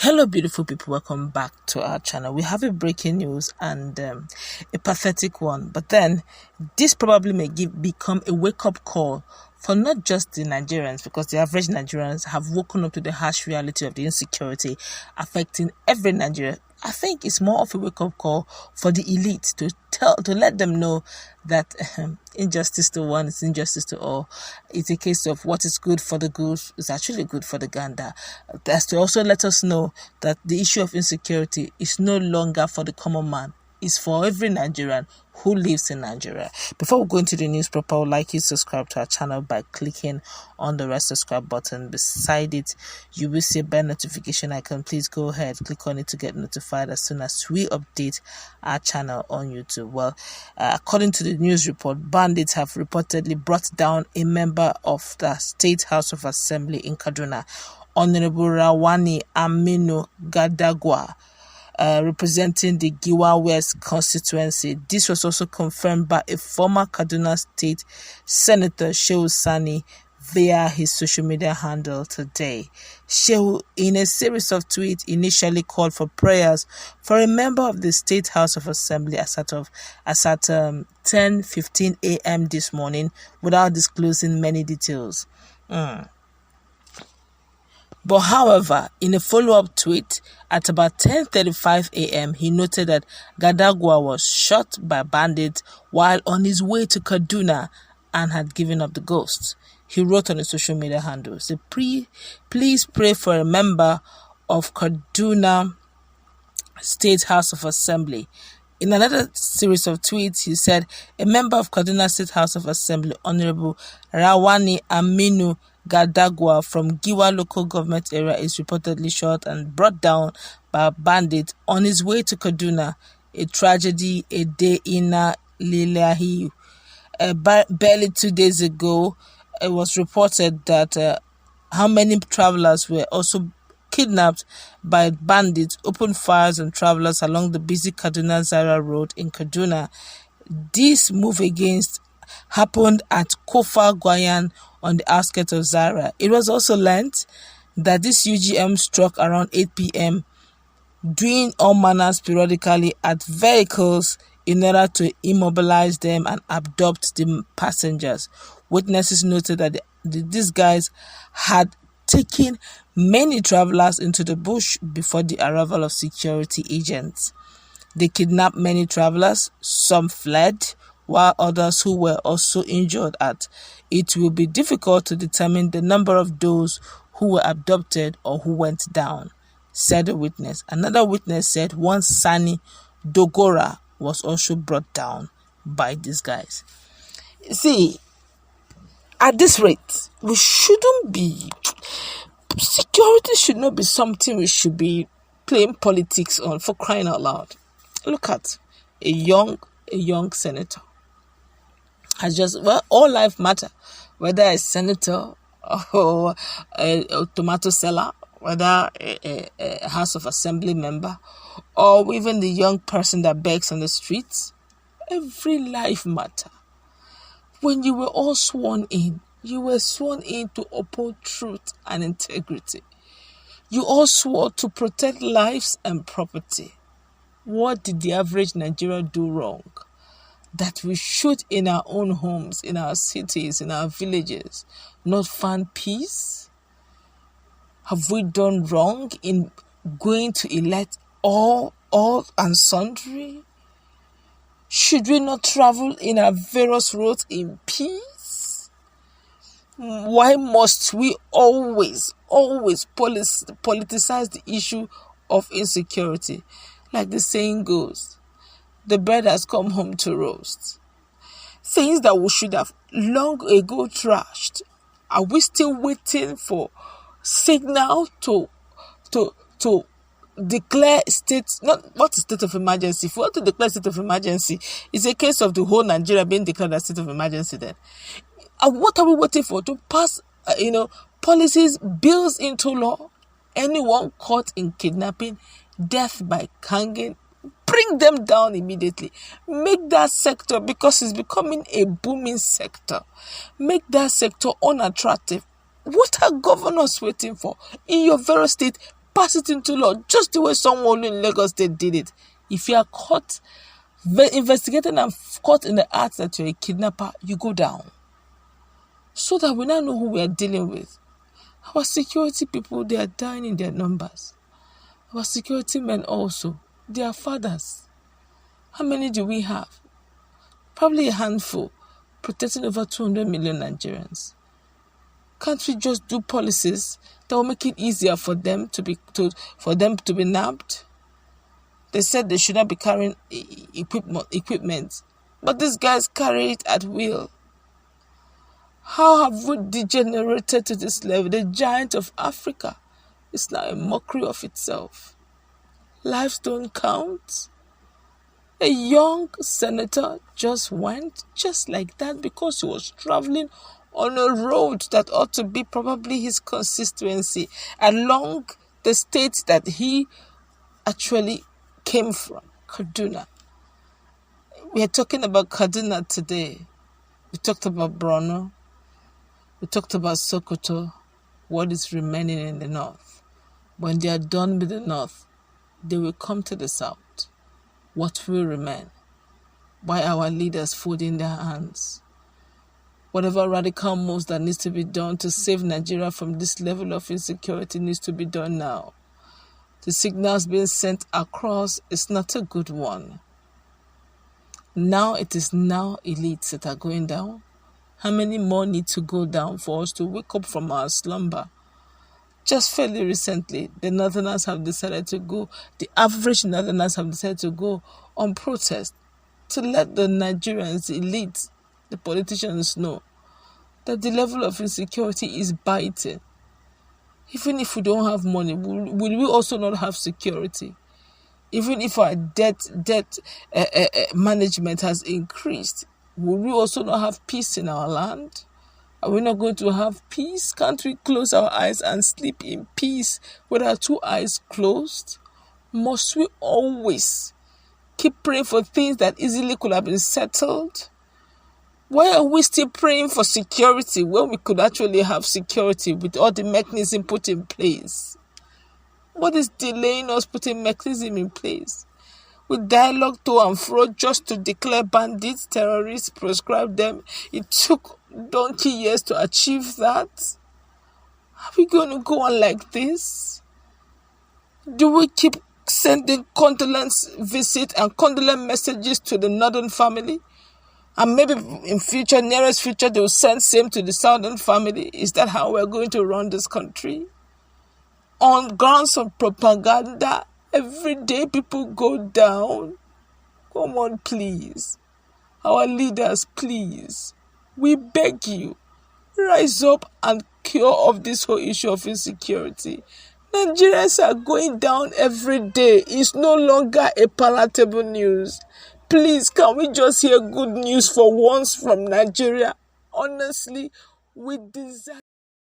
Hello beautiful people, welcome back to our channel. We have a breaking news and a pathetic one, but then this probably may become a wake-up call for not just the Nigerians, because the average Nigerians have woken up to the harsh reality of the insecurity affecting every Nigerian. I think it's more of a wake-up call for the elite to let them know that injustice to one is injustice to all. It's a case of what is good for the goose is actually good for the gander. That's to also let us know that the issue of insecurity is no longer for the common man. It's for every Nigerian who lives in Nigeria. Before we go into the news proper, I would like you to subscribe to our channel by clicking on the red subscribe button. Beside it, you will see a bell notification icon. Please go ahead, click on it to get notified as soon as we update our channel on YouTube. Well, according to the news report, bandits have reportedly brought down a member of the State House of Assembly in Kaduna, Honorable Rawani Aminu Gadagwa, representing the Giwa West constituency. This was also confirmed by a former Kaduna State Senator, Shehu Sani, via his social media handle today. Shehu, in a series of tweets, initially called for prayers for a member of the State House of Assembly as at 10:15 a.m. this morning, without disclosing many details. But however, in a follow-up tweet at about 10:35 a.m., he noted that Gadagwa was shot by bandits while on his way to Kaduna and had given up the ghost. He wrote on his social media handles, "Please pray for a member of Kaduna State House of Assembly." In another series of tweets, he said, "A member of Kaduna State House of Assembly, Honorable Rawani Aminu Gadagwa from Giwa local government area, is reportedly shot and brought down by a bandit on his way to Kaduna. A tragedy a day in Lilahi." Barely 2 days ago, it was reported that how many travelers were also kidnapped by bandits, opened fires on travelers along the busy Kaduna-Zaria road in Kaduna. This move against happened at Kofa Gwayan on the outskirts of Zaria. It was also learnt that this UGM struck around 8 p.m., doing all manners periodically at vehicles in order to immobilize them and abduct the passengers. Witnesses noted that these guys had taken many travelers into the bush before the arrival of security agents. They kidnapped many travelers, some fled, while others who were also injured. It will be difficult to determine the number of those who were abducted or who went down, said a witness. Another witness said one Sani Dogora was also brought down by these guys. See, at this rate, we shouldn't be... Security should not be something we should be playing politics on, for crying out loud. Look at a young senator. Has just, well, all life matter, whether a senator or a tomato seller, whether a House of Assembly member, or even the young person that begs on the streets. Every life matter. When you were all sworn in, you were sworn in to uphold truth and integrity. You all swore to protect lives and property. What did the average Nigerian do wrong that we should, in our own homes, in our cities, in our villages, not find peace? Have we done wrong in going to elect all and sundry? Should we not travel in our various roads in peace? Why must we always politicize the issue of insecurity? Like the saying goes, the bird has come home to roast. Things that we should have long ago trashed. Are we still waiting for signal to declare not a state of emergency? If we want to declare state of emergency, it's a case of the whole Nigeria being declared a state of emergency then. What are we waiting for? To pass, policies, bills into law? Anyone caught in kidnapping, death by hanging, bring them down immediately. Make that sector, because it's becoming a booming sector, make that sector unattractive. What are governors waiting for? In your very state, pass it into law, just the way someone in Lagos State did it. If you are caught, investigated and caught in the act that you're a kidnapper, you go down. So that we now know who we are dealing with. Our security people, they are dying in their numbers. Our security men also, they are fathers. How many do we have? Probably a handful, protecting over 200 million Nigerians. Can't we just do policies that will make it easier for them to be nabbed? They said they should not be carrying equipment, but these guys carry it at will. How have we degenerated to this level? The giant of Africa is now a mockery of itself. Lives don't count. A young senator just went just like that because he was traveling on a road that ought to be probably his constituency along the state that he actually came from, Kaduna. We are talking about Kaduna today. We talked about Borno. We talked about Sokoto, what is remaining in the north. When they are done with the north, they will come to the south. What will remain? Why our leaders folding their hands? Whatever radical moves that needs to be done to save Nigeria from this level of insecurity needs to be done now. The signals being sent across is not a good one. Now it is elites that are going down. How many more need to go down for us to wake up from our slumber? Just fairly recently, the Northerners have decided to go, the average Northerners have decided to go on protest to let the Nigerians, the elites, the politicians know that the level of insecurity is biting. Even if we don't have money, will we also not have security? Even if our debt management has increased, will we also not have peace in our land? Are we not going to have peace? Can't we close our eyes and sleep in peace with our two eyes closed? Must we always keep praying for things that easily could have been settled? Why are we still praying for security when we could actually have security with all the mechanism put in place? What is delaying us putting mechanism in place? With dialogue to and fro just to declare bandits, terrorists, proscribe them. It took donkey years to achieve that. Are we going to go on like this? Do we keep sending condolence visit and condolence messages to the northern family? And maybe in nearest future, they will send same to the southern family. Is that how we're going to run this country? On grounds of propaganda, every day people go down. Come on, please. Our leaders, please. We beg you, rise up and cure off this whole issue of insecurity. Nigerians are going down every day. It's no longer a palatable news. Please, can we just hear good news for once from Nigeria? Honestly, we desire